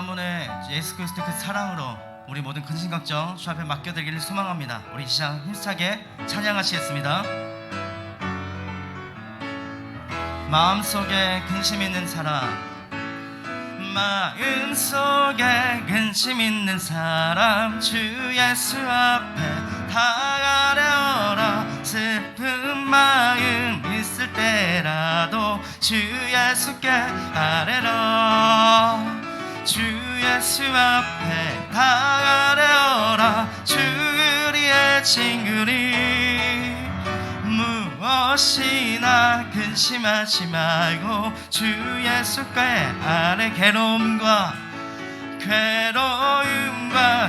만문의 예수 그리스도의 그 사랑으로 우리 모든 근심 걱정 주 앞에 맡겨드리기를 소망합니다. 우리 시작 힘차게 찬양하시겠습니다. 마음속에 근심 있는 사람, 마음속에 근심 있는 사람, 주 예수 앞에 다 아뢰어라. 슬픈 마음 있을 때라도 주 예수께 아뢰라. 주 예수 앞에 다 아뢰어라. 주 우리의 친구니 무엇이나 근심하지 말고 주 예수께 아뢰. 괴로움과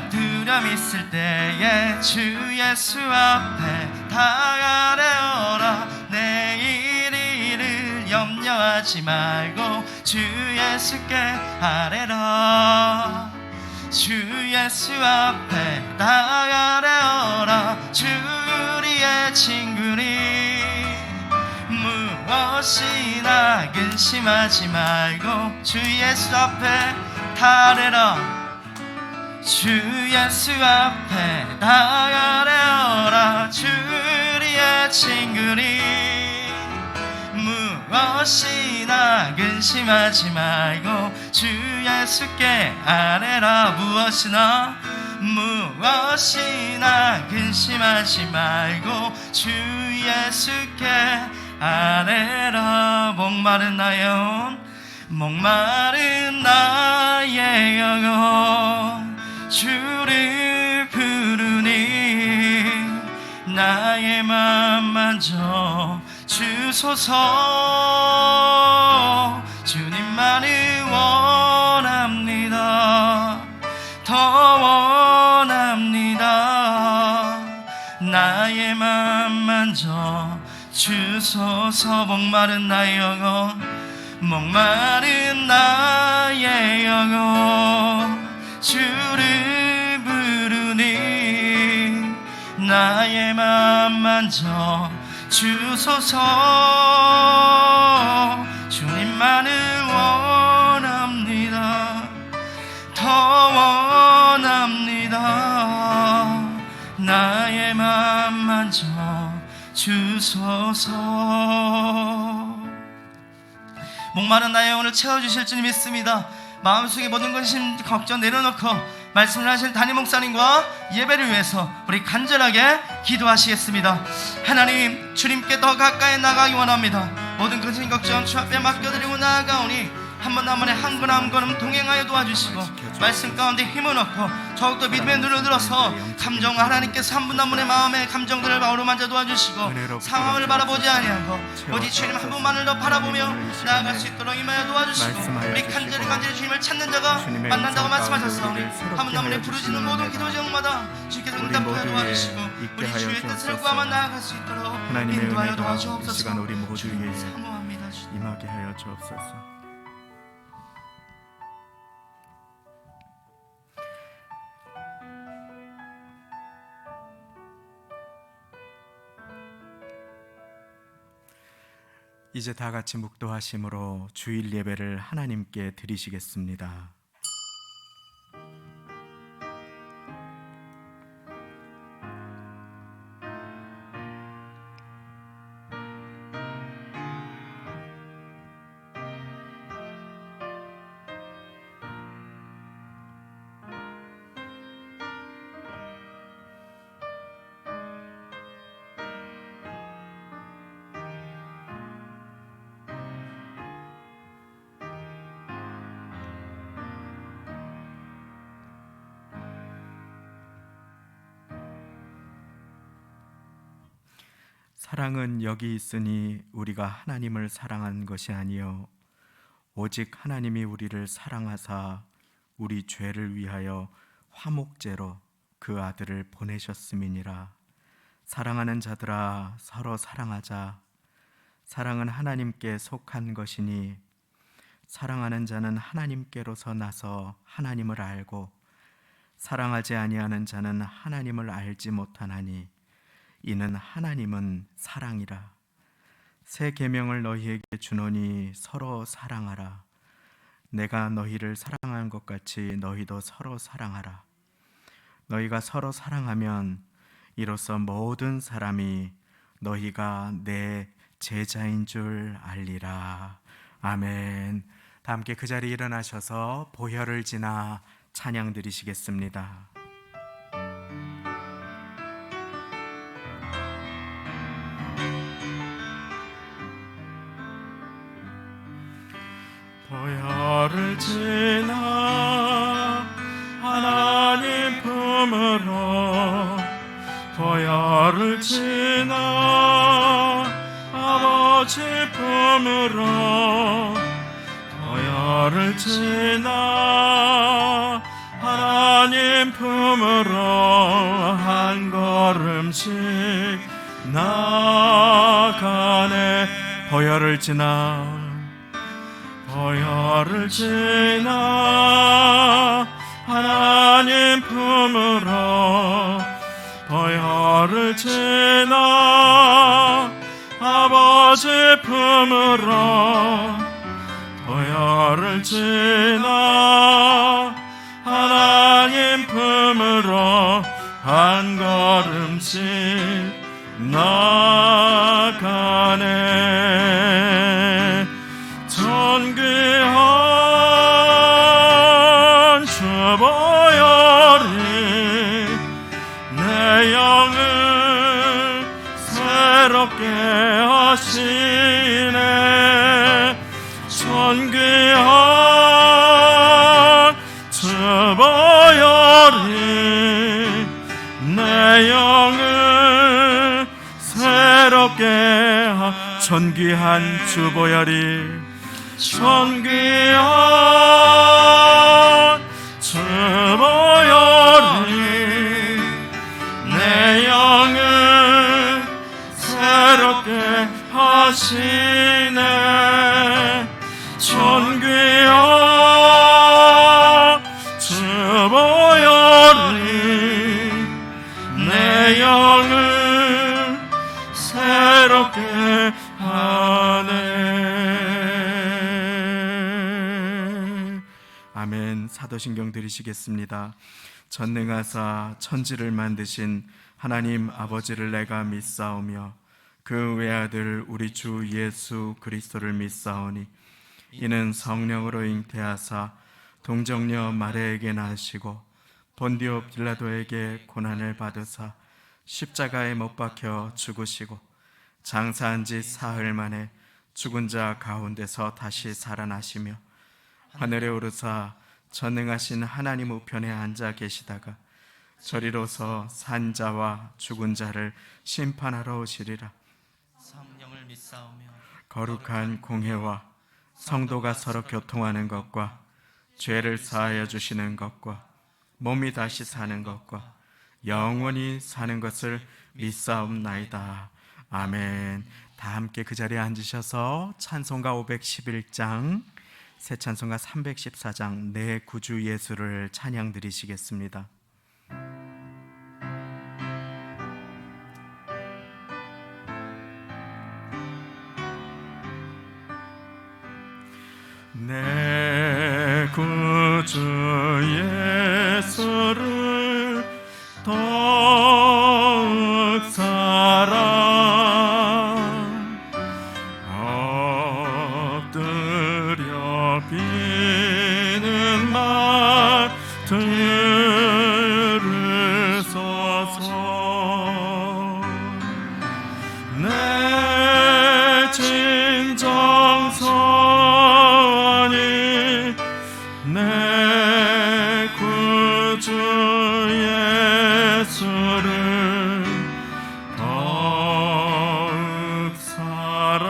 두려움 있을 때에 주 예수 앞에 다 아뢰어라. 내일 일을 염려하지 말고 주 예수께 아뢰라. 주 예수 앞에 다 아뢰어라. 주 우리의 친구니 무엇이나 근심하지 말고 주 예수 앞에 다 아뢰라. 주 예수 앞에 다 아뢰어라. 주 우리의 친구니 무엇이나 근심하지 말고 주 예수께 아뢰라. 무엇이나 근심하지 말고 주 예수께 아뢰라. 목마른 나의 영혼 주를 부르니 나의 맘 만져 주소서. 주님만을 원합니다. 더 원합니다. 나의 맘 만져 주소서. 목마른 나의 영혼 주를 부르니 나의 맘 만져 주소서. 주님만을 원합니다. 더 원합니다. 나의 맘 만져 주소서. 목마른 나의 영혼을 채워주실 줄 믿습니다. 마음속에 모든 근심 걱정 내려놓고 말씀을 하실 담임 목사님과 예배를 위해서 우리 간절하게 기도하시겠습니다. 하나님, 주님께 더 가까이 나가기 원합니다. 모든 근심 걱정 주 앞에 맡겨드리고 나아가오니 한 번 한 번에 한 걸음 한 걸음 동행하여 도와주시고 말씀 가운데 힘을 얻고 더욱더 믿음의 눈을 들어서 감정 하나님께서 한 분 한 분의 마음의 감정들을 어루만져 도와주시고 상황을 바라보지 아니하고 오직 주님 한 분만을 더 바라보며 나아갈 수 있도록 임하여 도와주시고 우리 간절히 주님을 찾는 자가 만난다고 말씀하셨사오니 한 분 한 분이 부르짖는 모든 기도 제목마다 주께서 응답하여 도와주시고 우리 주의 뜻을 구하며 나아갈 수 있도록 인도하여 도와주옵소서. 우리 모두에게 사모합니다. 임하게 하여 주옵소서. 이제 다 같이 묵도하심으로 주일 예배를 하나님께 드리시겠습니다. 사랑은 여기 있으니 우리가 하나님을 사랑한 것이 아니요 오직 하나님이 우리를 사랑하사 우리 죄를 위하여 화목제로 그 아들을 보내셨음이니라. 사랑하는 자들아, 서로 사랑하자. 사랑은 하나님께 속한 것이니 사랑하는 자는 하나님께로서 나서 하나님을 알고 사랑하지 아니하는 자는 하나님을 알지 못하나니 이는 하나님은 사랑이라. 새 계명을 너희에게 주노니 서로 사랑하라. 내가 너희를 사랑한 것 같이 너희도 서로 사랑하라. 너희가 서로 사랑하면 이로써 모든 사람이 너희가 내 제자인 줄 알리라. 아멘. 다 함께 그 자리에 일어나셔서 보혈을 지나 찬양 드리시겠습니다. 보혈을 지나 하나님 품으로, 보혈을 지나 아버지 품으로, 보혈을 지나 하나님 품으로 한 걸음씩 나가네. 보혈을 지나, 보혈을 지나 하나님 품으로, 보혈을 지나 아버지 품으로, 보혈을 지나 하나님 품으로 한 걸음씩 나가네. 존귀한 주 보혈이 내 영을 새롭게 하시네. 존귀한 주 보혈이 내 영을 새롭게 존귀한 주 보혈이, 존귀한 주 보혈이 내 영을 새롭게 하시네. 존귀한 주 보혈이 내 영을 새롭게 하네. 아멘. 사도신경 드리시겠습니다. 전능하사 천지를 만드신 하나님 아버지를 내가 믿사오며 그 외아들 우리 주 예수 그리스도를 믿사오니 이는 성령으로 잉태하사 동정녀 마리아에게 나시고 본디오 빌라도에게 고난을 받으사 십자가에 못 박혀 죽으시고 장사한 지 사흘 만에 죽은 자 가운데서 다시 살아나시며 하늘에 오르사 전능하신 하나님 우편에 앉아 계시다가 저리로서 산 자와 죽은 자를 심판하러 오시리라. 성령을 믿사오며 거룩한 공회와 성도가 서로 교통하는 것과 죄를 사하여 주시는 것과 몸이 다시 사는 것과 영원히 사는 것을 믿사옵나이다. 아멘. 다 함께 그 자리에 앉으셔서 찬송가 511장, 새 찬송가 314장 내 구주 예수를 찬양 드리시겠습니다. 내 구주 예수를 더욱 사랑 엎드려 비는 말 들으소서. 내 진정성이 내 구주 예수를 더욱 사랑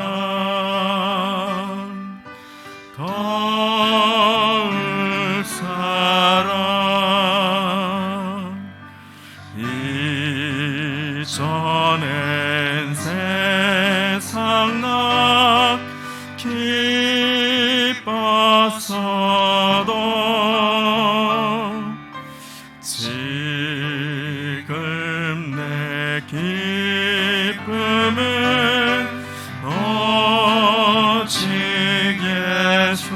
더욱 사랑 이전엔 세상 나 기뻤어도 지금 내 기쁨은 오직 예수.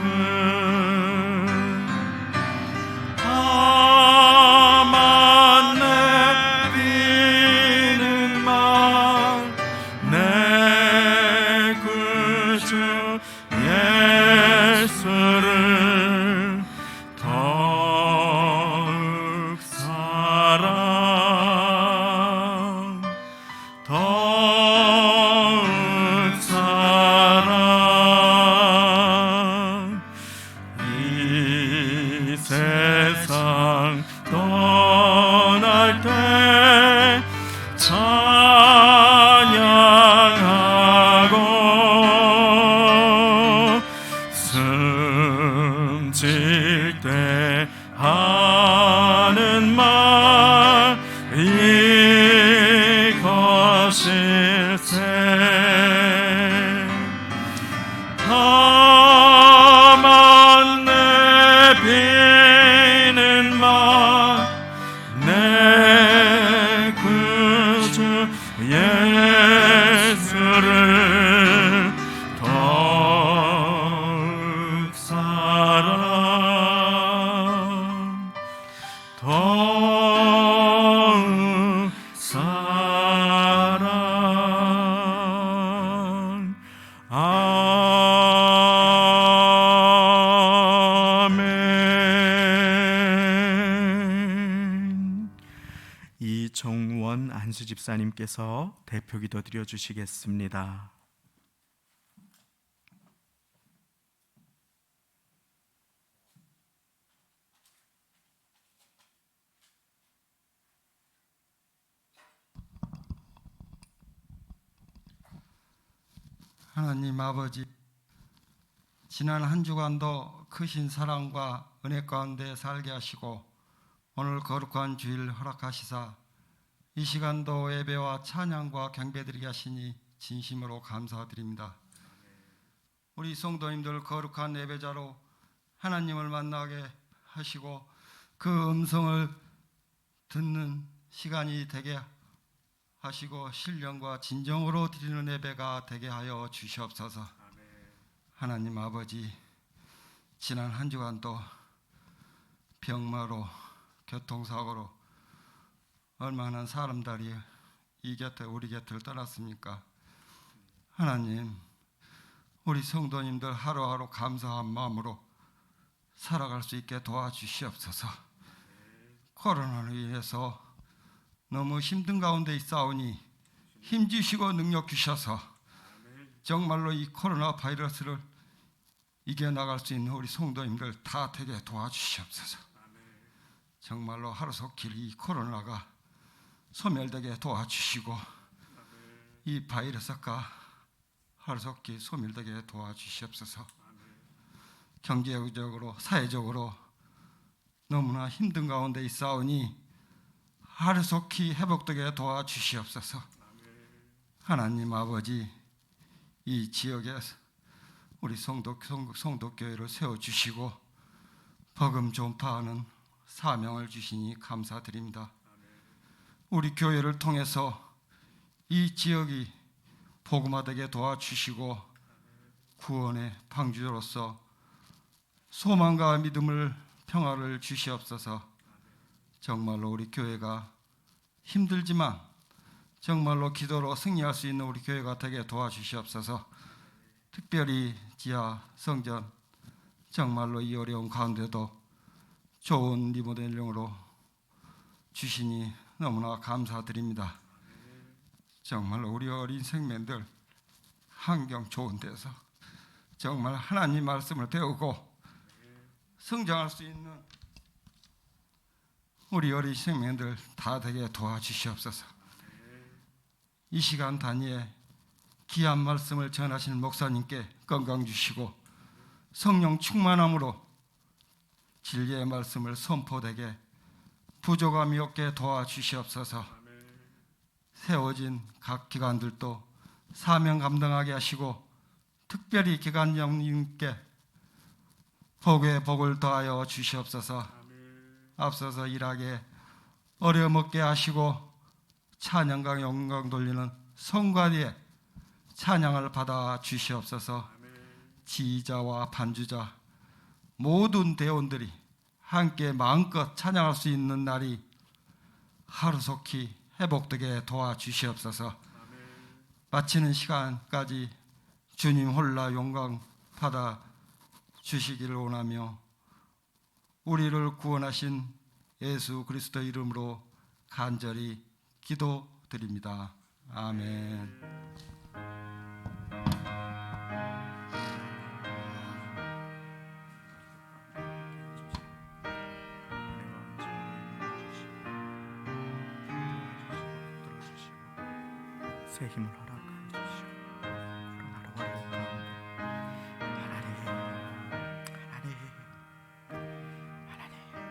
다만 내비는 내 구주 예수를 더욱 사랑 아멘. 이종원 안수 집사님께서 대표기도 드려주시겠습니다. 하나님 아버지, 지난 한 주간도 크신 사랑과 은혜 가운데 살게 하시고 오늘 거룩한 주일 허락하시사 이 시간도 예배와 찬양과 경배드리게 하시니 진심으로 감사드립니다. 우리 성도님들 거룩한 예배자로 하나님을 만나게 하시고 그 음성을 듣는 시간이 되게 하시고 신령과 진정으로 드리는 예배가 되게 하여 주시옵소서. 하나님 아버지, 지난 한 주간도 병마로 교통사고로 얼마나 사람들이 우리 곁을 떠났습니까? 하나님, 우리 성도님들 하루하루 감사한 마음으로 살아갈 수 있게 도와주시옵소서. 코로나로 인해서 너무 힘든 가운데 있사오니 힘주시고 능력 주셔서 정말로 이 코로나 바이러스를 이겨나갈 수 있는 우리 성도님들 다 되게 도와주시옵소서. 정말로 하루속히 이 코로나가 소멸되게 도와주시고 이 바이러스가 하루속히 소멸되게 도와주시옵소서. 경제적으로 사회적으로 너무나 힘든 가운데 있사오니 하루속히 회복되게 도와주시옵소서. 하나님 아버지, 이 지역에 우리 성도교회를 세워주시고 복음 전파하는 사명을 주시니 감사드립니다. 우리 교회를 통해서 이 지역이 복음화되게 도와주시고 구원의 방주로서 소망과 믿음을 평화를 주시옵소서. 정말로 우리 교회가 힘들지만 정말로 기도로 승리할 수 있는 우리 교회가 되게 도와주시옵소서. 특별히 지하 성전 정말로 이 어려운 가운데도 좋은 리모델링으로 주시니 너무나 감사드립니다. 정말로 우리 어린 생명들 환경 좋은 데서 정말 하나님 말씀을 배우고 성장할 수 있는 우리 어린 생명들 다 되게 도와주시옵소서. 이 시간 단위에 귀한 말씀을 전하시는 목사님께 건강 주시고 성령 충만함으로 진리의 말씀을 선포되게 부족함이 없게 도와주시옵소서. 세워진 각 기관들도 사명 감당하게 하시고 특별히 기관장님께 복의 복을 더하여 주시옵소서. 앞서서 일하게 어려먹게 하시고 찬양과 영광 돌리는 성관위에 찬양을 받아 주시옵소서. 지휘자와 반주자 모든 대원들이 함께 마음껏 찬양할 수 있는 날이 하루속히 회복되게 도와주시옵소서. 마치는 시간까지 주님 홀라 영광 받아 주시기를 원하며 우리를 구원하신 예수 그리스도 이름으로 간절히 기도드립니다. 아멘. 새 힘을 허락하여 주시고 코로나로 어려운 가운데 하나님 견디고 버티고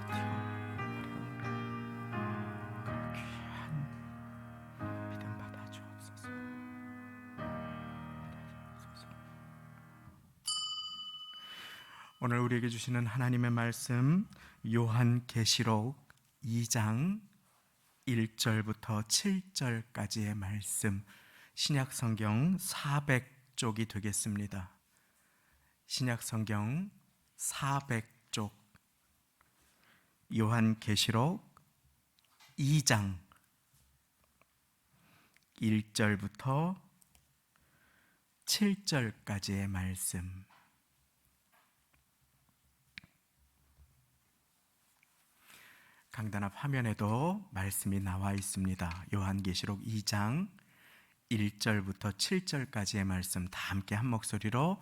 어려운 그 귀한 믿음 오늘 우리에게 주시는 하나님의 말씀 요한계시록 2장 1절부터 7절까지의 말씀, 신약성경 400쪽이 되겠습니다. 신약성경 400쪽, 요한계시록 2장 1절부터 7절까지의 말씀. 강단 앞 화면에도 말씀이 나와 있습니다. 요한계시록 2장 1절부터 7절까지의 말씀 다 함께 한 목소리로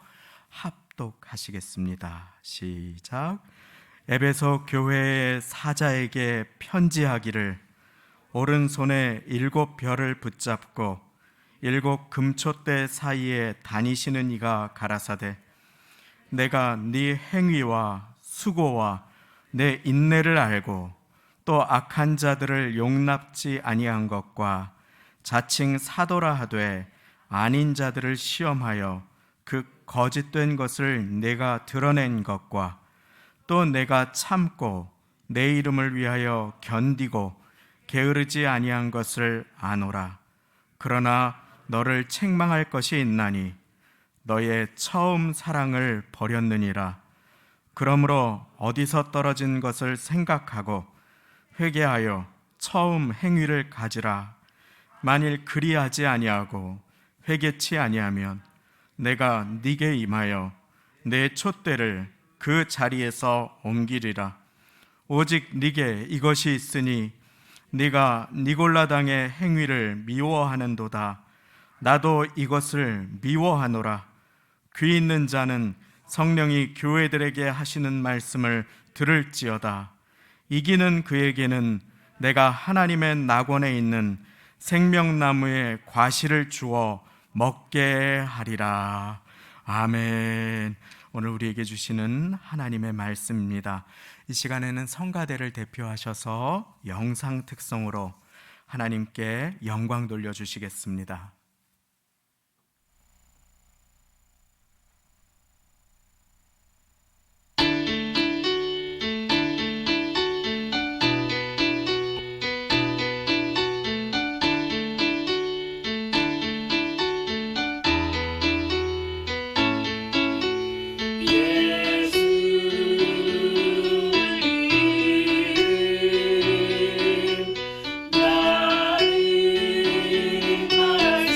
합독하시겠습니다. 시작. 에베소 교회의 사자에게 편지하기를, 오른손에 7 별을 붙잡고 7 금촛대 사이에 다니시는 이가 가라사대, 내가 네 행위와 수고와 내 인내를 알고 또 악한 자들을 용납지 아니한 것과 자칭 사도라 하되 아닌 자들을 시험하여 그 거짓된 것을 내가 드러낸 것과 또 내가 참고 내 이름을 위하여 견디고 게으르지 아니한 것을 아노라. 그러나 너를 책망할 것이 있나니 너의 처음 사랑을 버렸느니라. 그러므로 어디서 떨어진 것을 생각하고 회개하여 처음 행위를 가지라. 만일 그리하지 아니하고 회개치 아니하면 내가 네게 임하여 내 촛대를 그 자리에서 옮기리라. 오직 네게 이것이 있으니 네가 니골라당의 행위를 미워하는도다. 나도 이것을 미워하노라. 귀 있는 자는 성령이 교회들에게 하시는 말씀을 들을지어다. 이기는 그에게는 내가 하나님의 낙원에 있는 생명나무의 과실을 주어 먹게 하리라. 아멘. 오늘 우리에게 주시는 하나님의 말씀입니다. 이 시간에는 성가대를 대표하셔서 영상 특성으로 하나님께 영광 돌려주시겠습니다. 나를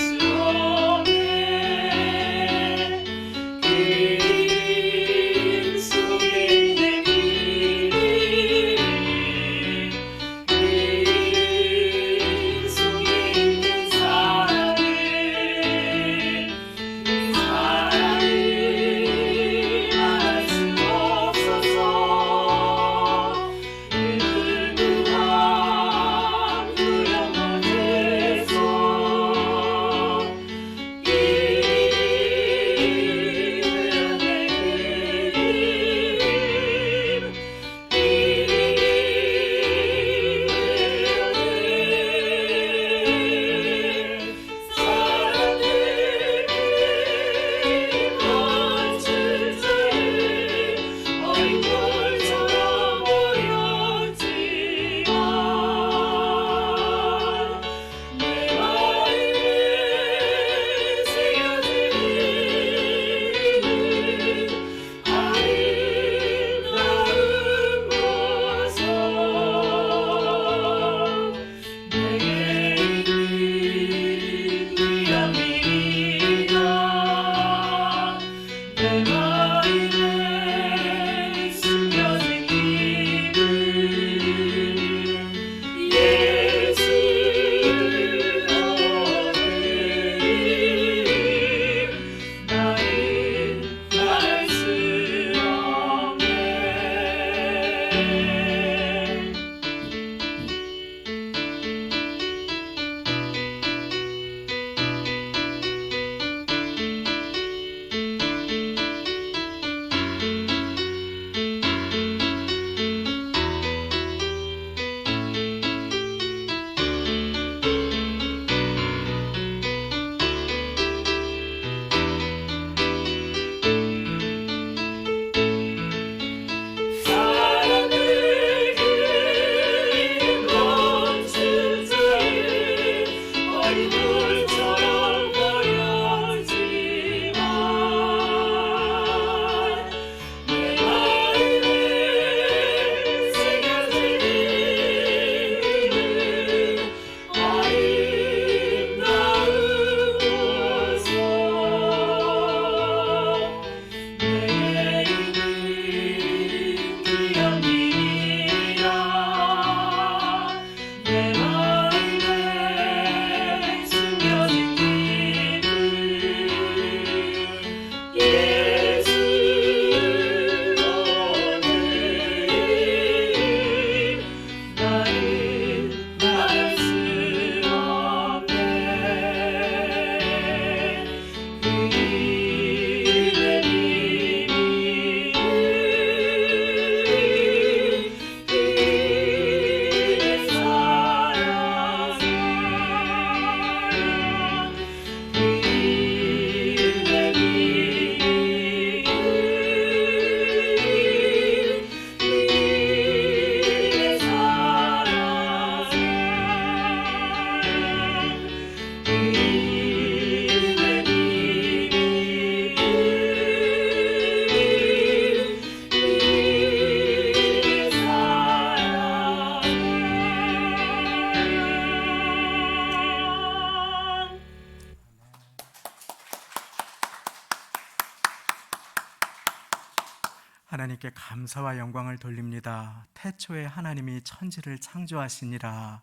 하나님께 감사와 영광을 돌립니다. 태초에 하나님이 천지를 창조하시니라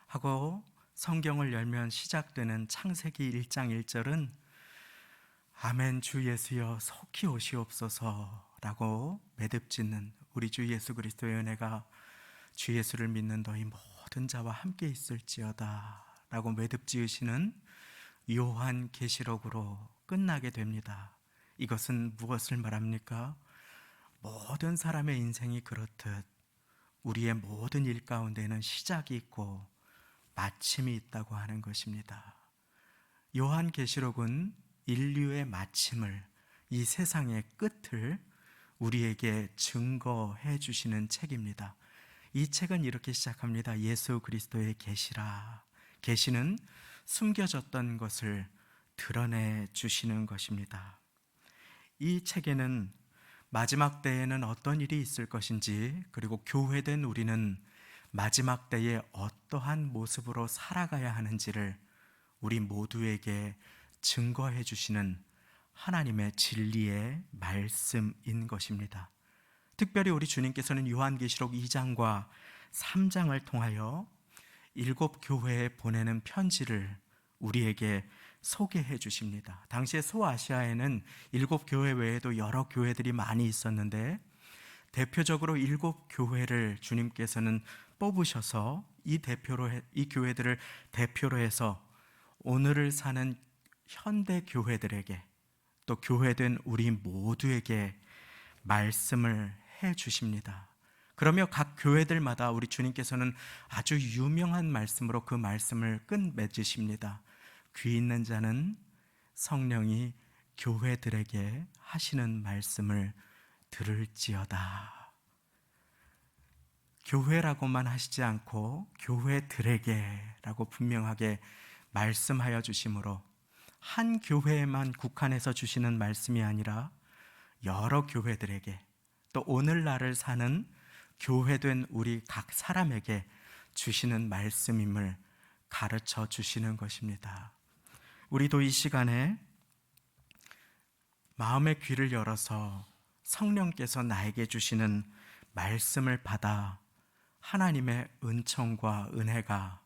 하고 성경을 열면 시작되는 창세기 1장 1절은 아멘 주 예수여 속히 오시옵소서라고 매듭짓는 우리 주 예수 그리스도의 은혜가 주 예수를 믿는 너희 모든 자와 함께 있을지어다 라고 매듭지으시는 요한계시록으로 끝나게 됩니다. 이것은 무엇을 말합니까? 모든 사람의 인생이 그렇듯 우리의 모든 일 가운데는 시작이 있고 마침이 있다고 하는 것입니다. 요한계시록은 인류의 마침을, 이 세상의 끝을 우리에게 증거해 주시는 책입니다. 이 책은 이렇게 시작합니다. 예수 그리스도의 계시라. 계시는 숨겨졌던 것을 드러내 주시는 것입니다. 이 책에는 마지막 때에는 어떤 일이 있을 것인지, 그리고 교회된 우리는 마지막 때에 어떠한 모습으로 살아가야 하는지를 우리 모두에게 증거해 주시는 하나님의 진리의 말씀인 것입니다. 특별히 우리 주님께서는 요한계시록 2장과 3장을 통하여 7 교회에 보내는 편지를 우리에게 소개해 주십니다. 당시에 소아시아에는 7 교회 외에도 여러 교회들이 많이 있었는데 대표적으로 7 교회를 주님께서는 뽑으셔서 이 교회들을 대표로 해서 오늘을 사는 현대 교회들에게, 또 교회된 우리 모두에게 말씀을 해 주십니다. 그러며 각 교회들마다 우리 주님께서는 아주 유명한 말씀으로 그 말씀을 끝맺으십니다. 귀 있는 자는 성령이 교회들에게 하시는 말씀을 들을지어다. 교회라고만 하시지 않고 교회들에게라고 분명하게 말씀하여 주심으로 한 교회에만 국한해서 주시는 말씀이 아니라 여러 교회들에게, 또 오늘날을 사는 교회된 우리 각 사람에게 주시는 말씀임을 가르쳐 주시는 것입니다. 우리도 이 시간에 마음의 귀를 열어서 성령께서 나에게 주시는 말씀을 받아 하나님의 은총과 은혜가,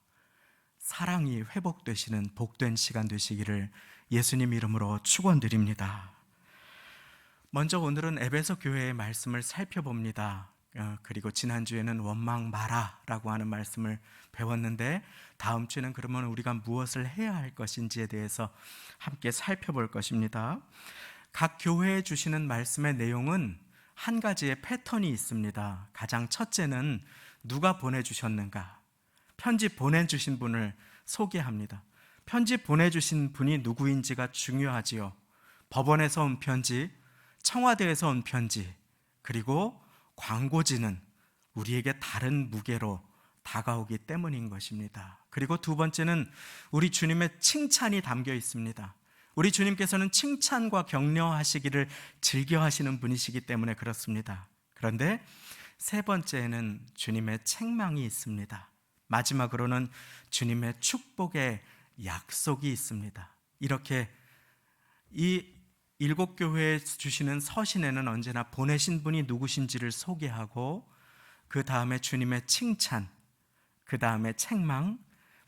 사랑이 회복되시는 복된 시간 되시기를 예수님 이름으로 축원드립니다. 먼저 오늘은 에베소 교회의 말씀을 살펴봅니다. 그리고 지난주에는 원망 마라라고 하는 말씀을 배웠는데 다음 주에는 그러면 우리가 무엇을 해야 할 것인지에 대해서 함께 살펴볼 것입니다. 각 교회에 주시는 말씀의 내용은 한 가지의 패턴이 있습니다. 가장 첫째는 누가 보내주셨는가, 편지 보내주신 분을 소개합니다. 편지 보내주신 분이 누구인지가 중요하지요. 법원에서 온 편지, 청와대에서 온 편지, 그리고 광고지는 우리에게 다른 무게로 다가오기 때문인 것입니다. 그리고 두 번째는 우리 주님의 칭찬이 담겨 있습니다. 우리 주님께서는 칭찬과 격려하시기를 즐겨하시는 분이시기 때문에 그렇습니다. 그런데 세 번째에는 주님의 책망이 있습니다. 마지막으로는 주님의 축복의 약속이 있습니다. 이렇게 이 7 교회에 주시는 서신에는 언제나 보내신 분이 누구신지를 소개하고, 그 다음에 주님의 칭찬, 그 다음에 책망,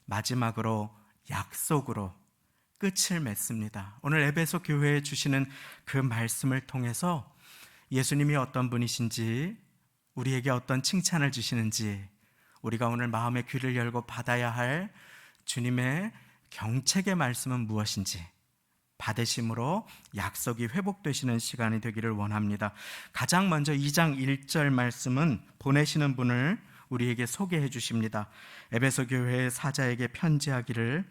마지막으로 약속으로 끝을 맺습니다. 오늘 에베소 교회에 주시는 그 말씀을 통해서 예수님이 어떤 분이신지, 우리에게 어떤 칭찬을 주시는지, 우리가 오늘 마음의 귀를 열고 받아야 할 주님의 경책의 말씀은 무엇인지 받으심으로 약속이 회복되시는 시간이 되기를 원합니다. 가장 먼저 2장 1절 말씀은 보내시는 분을 우리에게 소개해 주십니다. 에베소 교회의 사자에게 편지하기를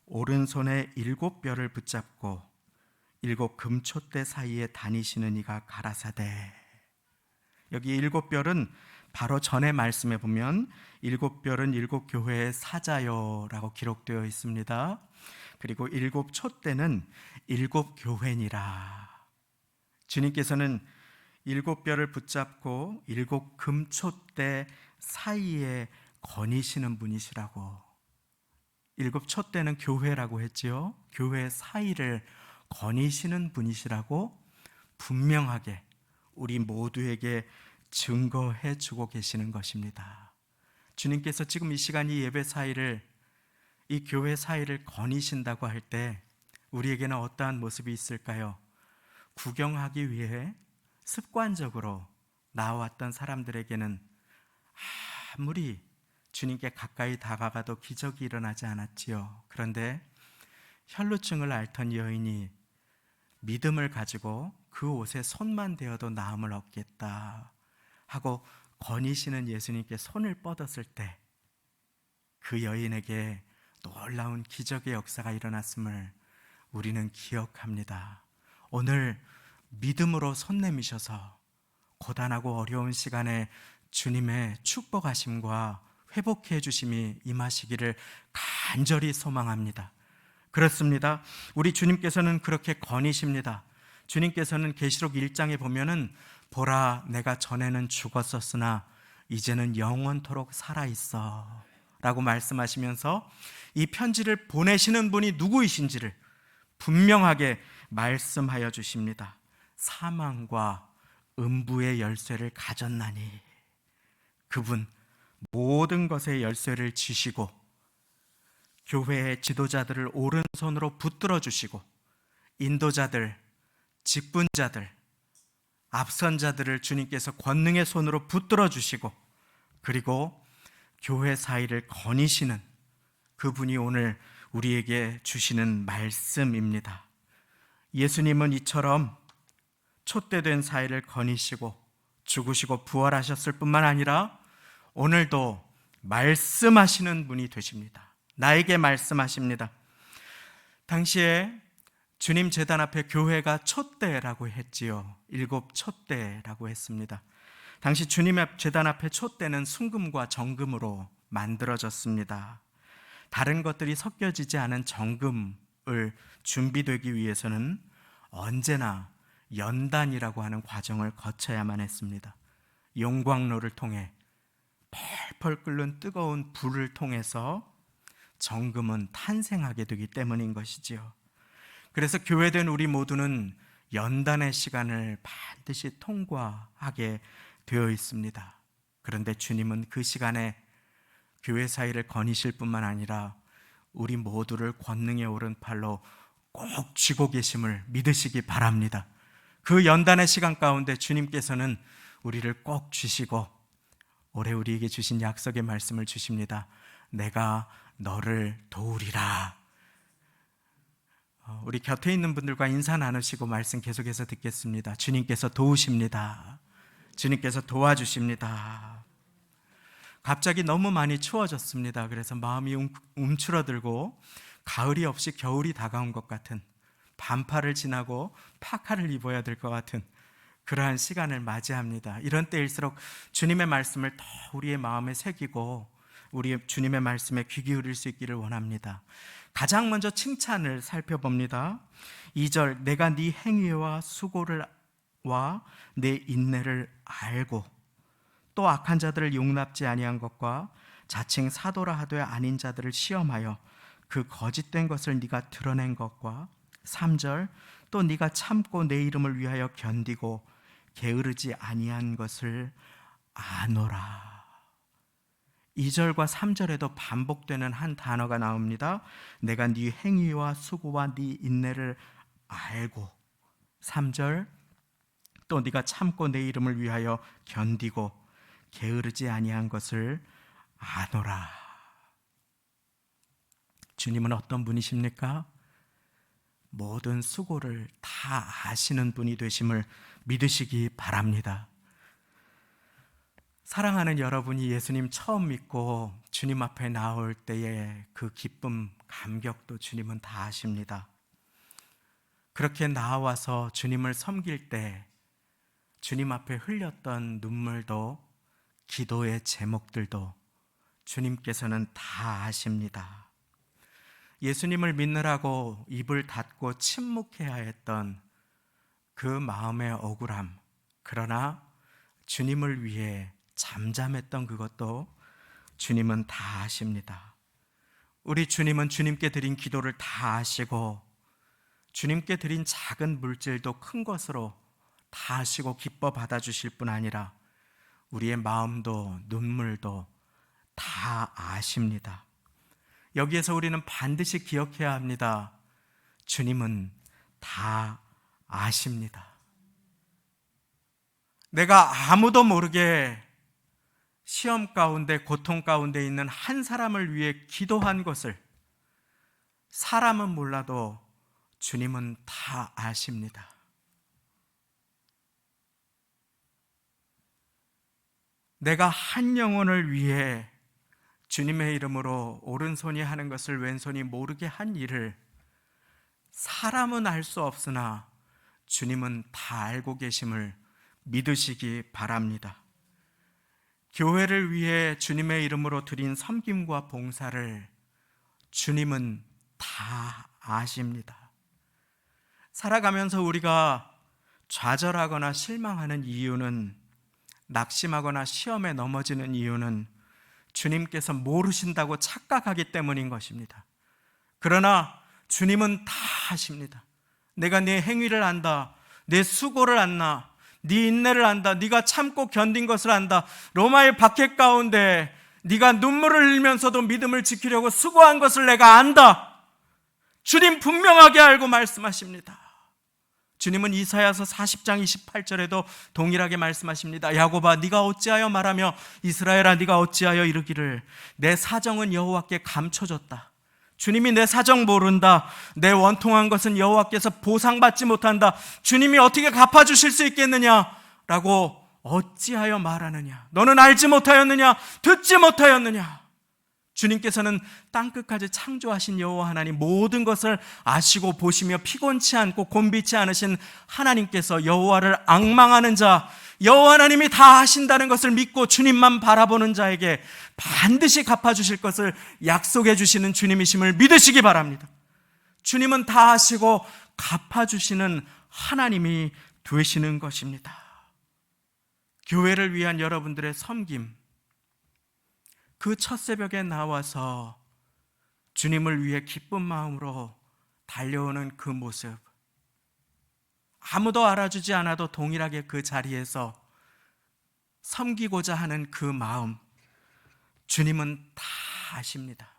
오른손에 7 뼈를 붙잡고 7 금촛대 사이에 다니시는 이가 가라사대. 여기 7 뼈는 바로 전의 말씀에 보면 7 뼈는 7 교회의 사자요라고 기록되어 있습니다. 그리고 7 촛대는 7 교회니라. 주님께서는 7 뼈를 붙잡고 7 금촛대 사이에 거니시는 분이시라고. 7 촛대는 교회라고 했지요. 교회 사이를 거니시는 분이시라고 분명하게 우리 모두에게 증거해 주고 계시는 것입니다. 주님께서 지금 이 시간 이 예배 사이를, 이 교회 사이를 거니신다고 할 때 우리에게는 어떠한 모습이 있을까요? 구경하기 위해 습관적으로 나왔던 사람들에게는 아무리 주님께 가까이 다가가도 기적이 일어나지 않았지요. 그런데 혈루증을 앓던 여인이 믿음을 가지고 그 옷에 손만 대어도 나음을 얻겠다 하고 거니시는 예수님께 손을 뻗었을 때 그 여인에게 놀라운 기적의 역사가 일어났음을 우리는 기억합니다. 오늘 믿음으로 손 내미셔서 고단하고 어려운 시간에 주님의 축복하심과 회복해 주심이 임하시기를 간절히 소망합니다. 그렇습니다. 우리 주님께서는 그렇게 거니십니다. 주님께서는 계시록 1장에 보면은 보라, 내가 전에는 죽었었으나 이제는 영원토록 살아있어 라고 말씀하시면서 이 편지를 보내시는 분이 누구이신지를 분명하게 말씀하여 주십니다. 사망과 음부의 열쇠를 가졌나니, 그분 모든 것의 열쇠를 쥐시고 교회의 지도자들을 오른손으로 붙들어 주시고 인도자들, 직분자들, 앞선자들을 주님께서 권능의 손으로 붙들어 주시고 그리고 교회 사이를 거니시는 그분이 오늘 우리에게 주시는 말씀입니다. 예수님은 이처럼 촛대된 사이를 거니시고 죽으시고 부활하셨을 뿐만 아니라 오늘도 말씀하시는 분이 되십니다. 나에게 말씀하십니다. 당시에 주님 제단 앞에 교회가 촛대라고 했지요. 7 촛대라고 했습니다. 당시 주님의 제단 앞에 촛대는 순금과 정금으로 만들어졌습니다. 다른 것들이 섞여지지 않은 정금을 준비되기 위해서는 언제나 연단이라고 하는 과정을 거쳐야만 했습니다. 용광로를 통해 펄펄 끓는 뜨거운 불을 통해서 정금은 탄생하게 되기 때문인 것이지요. 그래서 교회된 우리 모두는 연단의 시간을 반드시 통과하게 되어 있습니다. 그런데 주님은 그 시간에 교회 사이를 거니실 뿐만 아니라 우리 모두를 권능의 오른팔로 꼭 쥐고 계심을 믿으시기 바랍니다. 그 연단의 시간 가운데 주님께서는 우리를 꼭 쥐시고 올해 우리에게 주신 약속의 말씀을 주십니다. 내가 너를 도우리라. 우리 곁에 있는 분들과 인사 나누시고 말씀 계속해서 듣겠습니다. 주님께서 도우십니다. 주님께서 도와주십니다. 갑자기 너무 많이 추워졌습니다. 그래서 마음이 움츠러들고 가을이 없이 겨울이 다가온 것 같은, 반팔을 지나고 파카를 입어야 될 것 같은 그러한 시간을 맞이합니다. 이런 때일수록 주님의 말씀을 더 우리의 마음에 새기고 우리 주님의 말씀에 귀 기울일 수 있기를 원합니다. 가장 먼저 칭찬을 살펴봅니다. 2절, 내가 네 행위와 수고를 와 내 인내를 알고 또 악한 자들을 용납지 아니한 것과 자칭 사도라 하되 아닌 자들을 시험하여 그 거짓된 것을 네가 드러낸 것과 3절, 또 네가 참고 내 이름을 위하여 견디고 게으르지 아니한 것을 아노라. 2절과 3절에도 반복되는 한 단어가 나옵니다. 내가 네 행위와 수고와 네 인내를 알고, 3절, 또 네가 참고 내 이름을 위하여 견디고 게으르지 아니한 것을 아노라. 주님은 어떤 분이십니까? 모든 수고를 다 아시는 분이 되심을 믿으시기 바랍니다. 사랑하는 여러분이 예수님 처음 믿고 주님 앞에 나올 때의 그 기쁨, 감격도 주님은 다 아십니다. 그렇게 나와서 주님을 섬길 때 주님 앞에 흘렸던 눈물도, 기도의 제목들도 주님께서는 다 아십니다. 예수님을 믿느라고 입을 닫고 침묵해야 했던 그 마음의 억울함, 그러나 주님을 위해 잠잠했던 그것도 주님은 다 아십니다. 우리 주님은 주님께 드린 기도를 다 아시고 주님께 드린 작은 물질도 큰 것으로 다 아시고 기뻐 받아주실 뿐 아니라 우리의 마음도 눈물도 다 아십니다. 여기에서 우리는 반드시 기억해야 합니다. 주님은 다 아십니다. 내가 아무도 모르게 시험 가운데 고통 가운데 있는 한 사람을 위해 기도한 것을 사람은 몰라도 주님은 다 아십니다. 내가 한 영혼을 위해 주님의 이름으로 오른손이 하는 것을 왼손이 모르게 한 일을 사람은 알 수 없으나 주님은 다 알고 계심을 믿으시기 바랍니다. 교회를 위해 주님의 이름으로 드린 섬김과 봉사를 주님은 다 아십니다. 살아가면서 우리가 좌절하거나 실망하는 이유는, 낙심하거나 시험에 넘어지는 이유는 주님께서 모르신다고 착각하기 때문인 것입니다. 그러나 주님은 다 아십니다. 내가 네 행위를 안다, 내 수고를 안다, 네 인내를 안다, 네가 참고 견딘 것을 안다. 로마의 박해 가운데 네가 눈물을 흘리면서도 믿음을 지키려고 수고한 것을 내가 안다. 주님 분명하게 알고 말씀하십니다. 주님은 이사야서 40장 28절에도 동일하게 말씀하십니다. 야곱아, 네가 어찌하여 말하며 이스라엘아, 네가 어찌하여 이르기를 내 사정은 여호와께 감춰졌다. 주님이 내 사정 모른다. 내 원통한 것은 여호와께서 보상받지 못한다. 주님이 어떻게 갚아주실 수 있겠느냐 라고 어찌하여 말하느냐. 너는 알지 못하였느냐, 듣지 못하였느냐. 주님께서는 땅끝까지 창조하신 여호와 하나님, 모든 것을 아시고 보시며 피곤치 않고 곤비치 않으신 하나님께서 여호와를 앙망하는 자, 여호와 하나님이 다 하신다는 것을 믿고 주님만 바라보는 자에게 반드시 갚아주실 것을 약속해 주시는 주님이심을 믿으시기 바랍니다. 주님은 다 하시고 갚아주시는 하나님이 되시는 것입니다. 교회를 위한 여러분들의 섬김, 그 첫 새벽에 나와서 주님을 위해 기쁜 마음으로 달려오는 그 모습, 아무도 알아주지 않아도 동일하게 그 자리에서 섬기고자 하는 그 마음, 주님은 다 아십니다.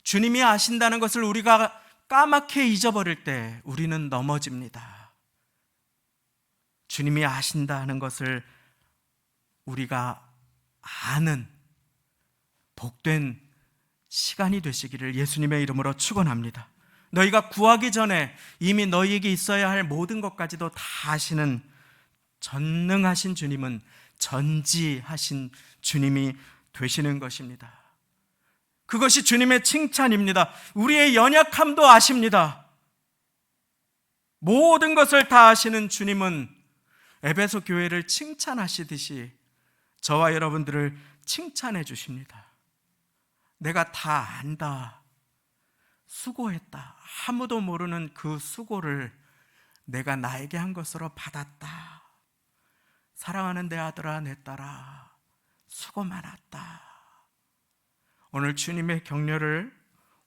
주님이 아신다는 것을 우리가 까맣게 잊어버릴 때 우리는 넘어집니다. 주님이 아신다는 것을 우리가 아는 복된 시간이 되시기를 예수님의 이름으로 축원합니다. 너희가 구하기 전에 이미 너희에게 있어야 할 모든 것까지도 다 아시는 전능하신 주님은 전지하신 주님이 되시는 것입니다. 그것이 주님의 칭찬입니다. 우리의 연약함도 아십니다. 모든 것을 다 아시는 주님은 에베소 교회를 칭찬하시듯이 저와 여러분들을 칭찬해 주십니다. 내가 다 안다, 수고했다, 아무도 모르는 그 수고를 내가 나에게 한 것으로 받았다. 사랑하는 내 아들아, 내 딸아, 수고 많았다. 오늘 주님의 격려를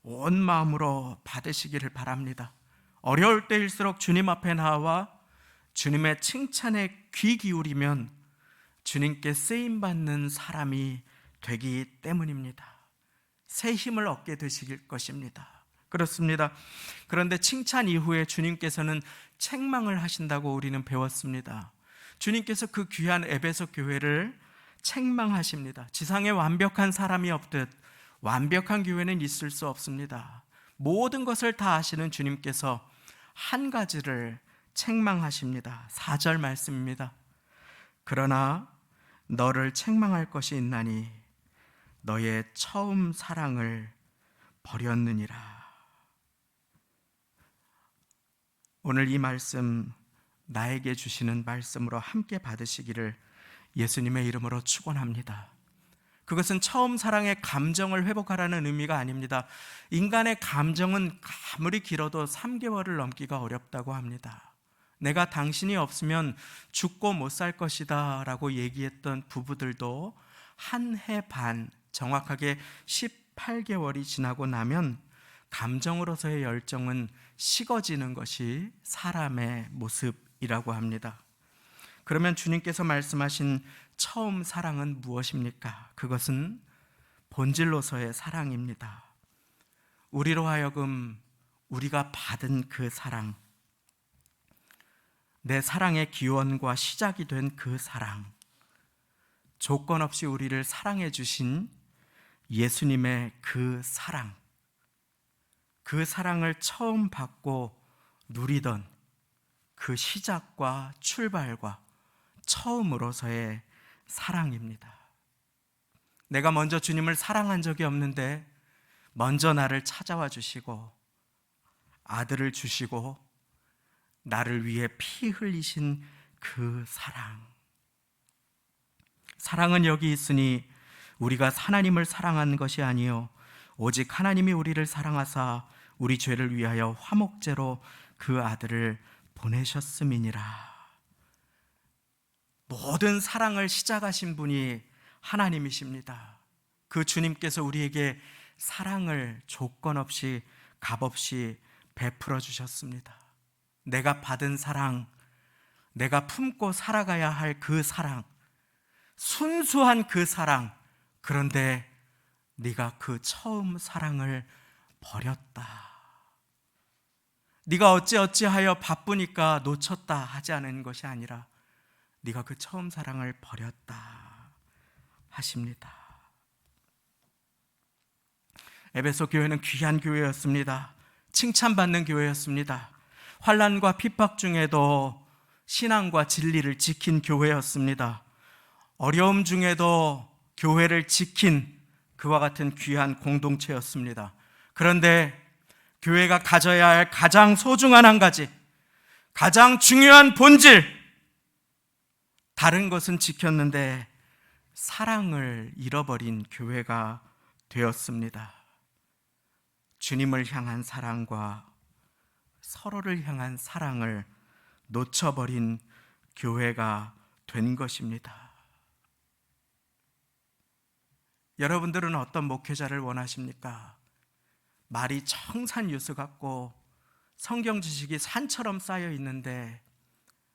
온 마음으로 받으시기를 바랍니다. 어려울 때일수록 주님 앞에 나와 주님의 칭찬에 귀 기울이면 주님께 쓰임받는 사람이 되기 때문입니다. 새 힘을 얻게 되실 것입니다. 그렇습니다. 그런데 칭찬 이후에 주님께서는 책망을 하신다고 우리는 배웠습니다. 주님께서 그 귀한 에베소 교회를 책망하십니다. 지상에 완벽한 사람이 없듯 완벽한 교회는 있을 수 없습니다. 모든 것을 다 아시는 주님께서 한 가지를 책망하십니다. 4절 말씀입니다. 그러나 너를 책망할 것이 있나니 너의 처음 사랑을 버렸느니라. 오늘 이 말씀 나에게 주시는 말씀으로 함께 받으시기를 예수님의 이름으로 축원합니다. 그것은 처음 사랑의 감정을 회복하라는 의미가 아닙니다. 인간의 감정은 아무리 길어도 3개월을 넘기가 어렵다고 합니다. 내가 당신이 없으면 죽고 못 살 것이다 라고 얘기했던 부부들도 한 해 반, 정확하게 18개월이 지나고 나면 감정으로서의 열정은 식어지는 것이 사람의 모습이라고 합니다. 그러면 주님께서 말씀하신 처음 사랑은 무엇입니까? 그것은 본질로서의 사랑입니다. 우리로 하여금 우리가 받은 그 사랑, 내 사랑의 기원과 시작이 된 그 사랑, 조건 없이 우리를 사랑해 주신 예수님의 그 사랑, 그 사랑을 처음 받고 누리던 그 시작과 출발과 처음으로서의 사랑입니다. 내가 먼저 주님을 사랑한 적이 없는데 먼저 나를 찾아와 주시고 아들을 주시고 나를 위해 피 흘리신 그 사랑. 사랑은 여기 있으니 우리가 하나님을 사랑한 것이 아니요 오직 하나님이 우리를 사랑하사 우리 죄를 위하여 화목제로 그 아들을 보내셨음이니라. 모든 사랑을 시작하신 분이 하나님이십니다. 그 주님께서 우리에게 사랑을 조건 없이 값없이 베풀어 주셨습니다. 내가 받은 사랑, 내가 품고 살아가야 할 그 사랑, 순수한 그 사랑, 그런데 네가 그 처음 사랑을 버렸다. 네가 어찌하여 바쁘니까 놓쳤다 하지 않은 것이 아니라 네가 그 처음 사랑을 버렸다 하십니다. 에베소 교회는 귀한 교회였습니다. 칭찬받는 교회였습니다. 환난과 핍박 중에도 신앙과 진리를 지킨 교회였습니다. 어려움 중에도 교회를 지킨 그와 같은 귀한 공동체였습니다. 그런데 교회가 가져야 할 가장 소중한 한 가지, 가장 중요한 본질, 다른 것은 지켰는데 사랑을 잃어버린 교회가 되었습니다. 주님을 향한 사랑과 서로를 향한 사랑을 놓쳐버린 교회가 된 것입니다. 여러분들은 어떤 목회자를 원하십니까? 말이 청산유수 같고 성경 지식이 산처럼 쌓여 있는데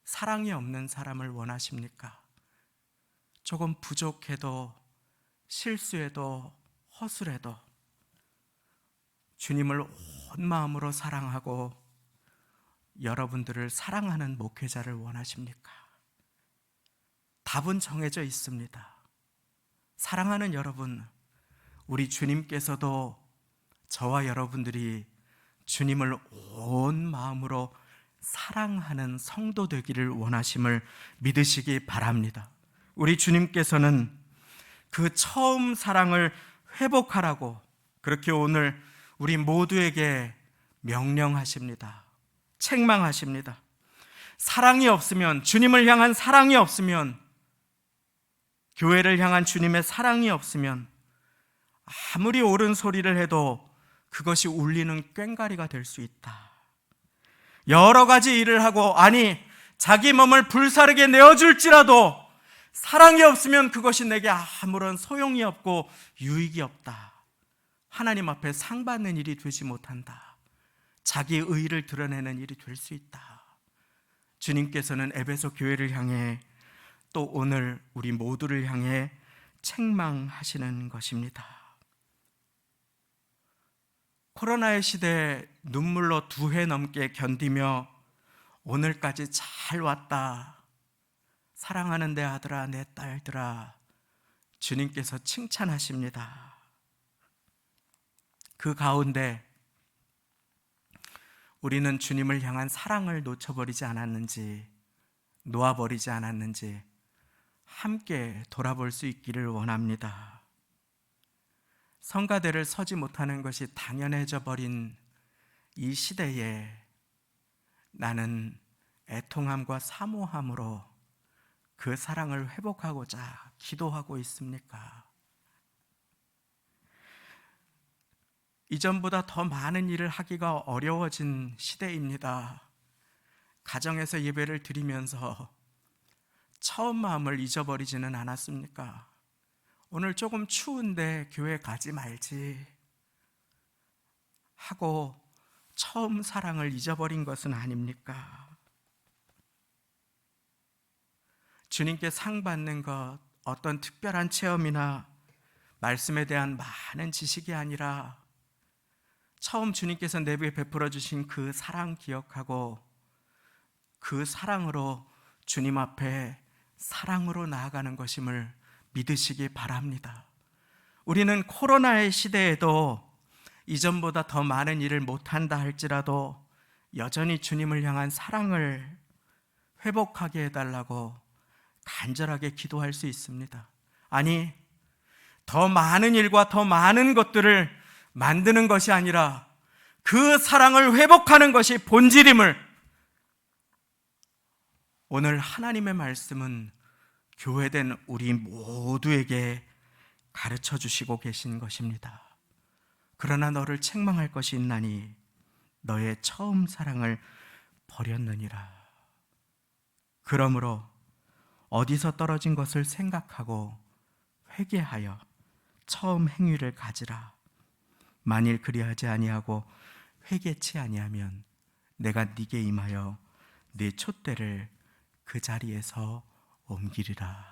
사랑이 없는 사람을 원하십니까? 조금 부족해도 실수해도 허술해도 주님을 온 마음으로 사랑하고 여러분들을 사랑하는 목회자를 원하십니까? 답은 정해져 있습니다. 사랑하는 여러분, 우리 주님께서도 저와 여러분들이 주님을 온 마음으로 사랑하는 성도 되기를 원하심을 믿으시기 바랍니다. 우리 주님께서는 그 처음 사랑을 회복하라고 그렇게 오늘 우리 모두에게 명령하십니다. 책망하십니다. 사랑이 없으면, 주님을 향한 사랑이 없으면, 교회를 향한 주님의 사랑이 없으면 아무리 옳은 소리를 해도 그것이 울리는 꽹과리가 될 수 있다. 여러 가지 일을 하고, 아니 자기 몸을 불사르게 내어줄지라도 사랑이 없으면 그것이 내게 아무런 소용이 없고 유익이 없다. 하나님 앞에 상 받는 일이 되지 못한다. 자기 의의를 드러내는 일이 될 수 있다. 주님께서는 에베소 교회를 향해 또 오늘 우리 모두를 향해 책망하시는 것입니다. 코로나의 시대에 눈물로 2해 넘게 견디며 오늘까지 잘 왔다. 사랑하는 내 아들아, 내 딸들아, 주님께서 칭찬하십니다. 그 가운데 우리는 주님을 향한 사랑을 놓쳐버리지 않았는지, 놓아버리지 않았는지 함께 돌아볼 수 있기를 원합니다. 성가대를 서지 못하는 것이 당연해져 버린 이 시대에 나는 애통함과 사모함으로 그 사랑을 회복하고자 기도하고 있습니까? 이전보다 더 많은 일을 하기가 어려워진 시대입니다. 가정에서 예배를 드리면서 처음 마음을 잊어버리지는 않았습니까? 오늘 조금 추운데 교회 가지 말지 하고 처음 사랑을 잊어버린 것은 아닙니까? 주님께 상 받는 것, 어떤 특별한 체험이나 말씀에 대한 많은 지식이 아니라 처음 주님께서 내게 베풀어 주신 그 사랑 기억하고 그 사랑으로 주님 앞에 사랑으로 나아가는 것임을 믿으시기 바랍니다. 우리는 코로나의 시대에도 이전보다 더 많은 일을 못한다 할지라도 여전히 주님을 향한 사랑을 회복하게 해달라고 간절하게 기도할 수 있습니다. 아니, 더 많은 일과 더 많은 것들을 만드는 것이 아니라 그 사랑을 회복하는 것이 본질임을 오늘 하나님의 말씀은 교회된 우리 모두에게 가르쳐 주시고 계신 것입니다. 그러나 너를 책망할 것이 있나니 너의 처음 사랑을 버렸느니라. 그러므로 어디서 떨어진 것을 생각하고 회개하여 처음 행위를 가지라. 만일 그리하지 아니하고 회개치 아니하면 내가 네게 임하여 네 촛대를 그 자리에서 옮기리라.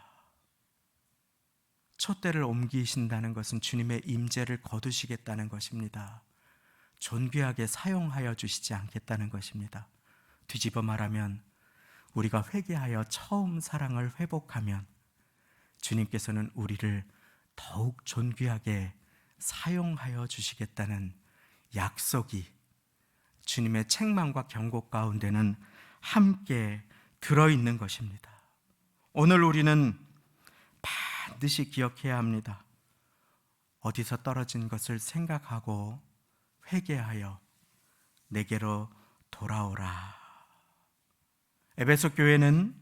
촛대를 옮기신다는 것은 주님의 임재를 거두시겠다는 것입니다. 존귀하게 사용하여 주시지 않겠다는 것입니다. 뒤집어 말하면 우리가 회개하여 처음 사랑을 회복하면 주님께서는 우리를 더욱 존귀하게 사용하여 주시겠다는 약속이 주님의 책망과 경고 가운데는 함께 들어있는 것입니다. 오늘 우리는 반드시 기억해야 합니다. 어디서 떨어진 것을 생각하고 회개하여 내게로 돌아오라. 에베소 교회는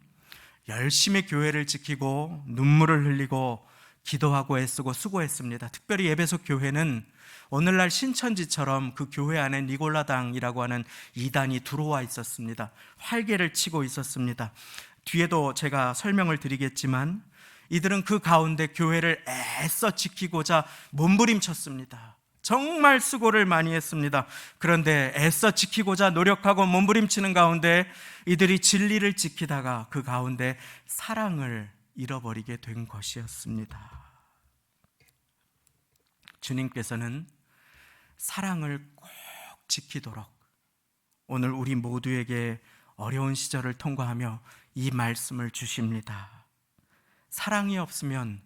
열심히 교회를 지키고 눈물을 흘리고 기도하고 애쓰고 수고했습니다. 특별히 에베소 교회는 오늘날 신천지처럼 그 교회 안에 니골라당이라고 하는 이단이 들어와 있었습니다. 활개를 치고 있었습니다. 뒤에도 제가 설명을 드리겠지만 이들은 그 가운데 교회를 애써 지키고자 몸부림쳤습니다. 정말 수고를 많이 했습니다. 그런데 애써 지키고자 노력하고 몸부림치는 가운데 이들이 진리를 지키다가 그 가운데 사랑을 잃어버리게 된 것이었습니다. 주님께서는 사랑을 꼭 지키도록 오늘 우리 모두에게 어려운 시절을 통과하며 이 말씀을 주십니다. 사랑이 없으면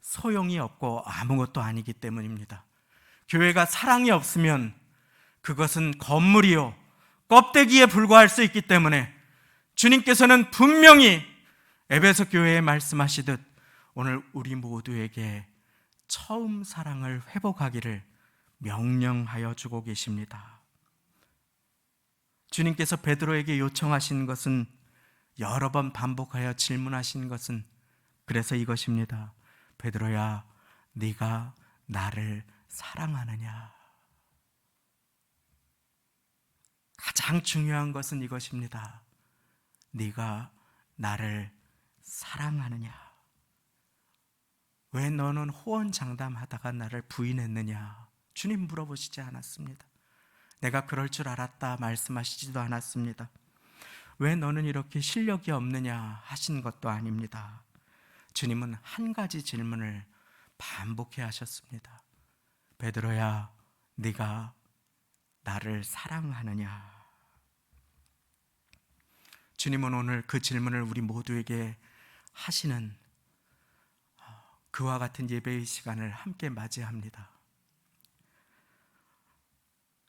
소용이 없고 아무것도 아니기 때문입니다. 교회가 사랑이 없으면 그것은 건물이요 껍데기에 불과할 수 있기 때문에 주님께서는 분명히 에베소 교회에 말씀하시듯 오늘 우리 모두에게 처음 사랑을 회복하기를 명령하여 주고 계십니다. 주님께서 베드로에게 요청하신 것은 여러 번 반복하여 질문하신 것은 그래서 이것입니다. 베드로야, 네가 나를 사랑하느냐? 가장 중요한 것은 이것입니다. 네가 나를 사랑하느냐? 왜 너는 호언장담하다가 나를 부인했느냐? 주님 물어보시지 않았습니다. 내가 그럴 줄 알았다 말씀하시지도 않았습니다. 왜 너는 이렇게 실력이 없느냐 하신 것도 아닙니다. 주님은 한 가지 질문을 반복해 하셨습니다. 베드로야, 네가 나를 사랑하느냐? 주님은 오늘 그 질문을 우리 모두에게 하시는 그와 같은 예배의 시간을 함께 맞이합니다.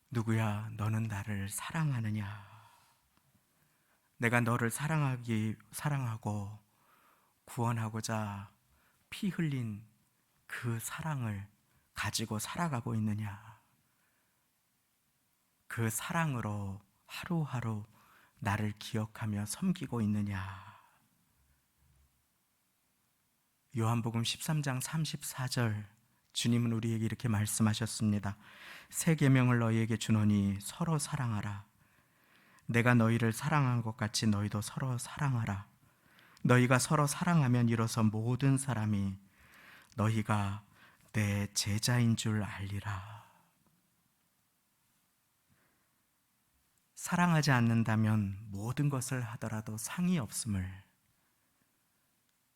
누구야, 너는 나를 사랑하느냐? 내가 너를 사랑하고 구원하고자 피 흘린 그 사랑을 가지고 살아가고 있느냐? 그 사랑으로 하루하루 나를 기억하며 섬기고 있느냐? 요한복음 13장 34절 주님은 우리에게 이렇게 말씀하셨습니다. 새 계명을 너희에게 주노니 서로 사랑하라. 내가 너희를 사랑한 것 같이 너희도 서로 사랑하라. 너희가 서로 사랑하면 이로써 모든 사람이 너희가 내 제자인 줄 알리라. 사랑하지 않는다면 모든 것을 하더라도 상이 없음을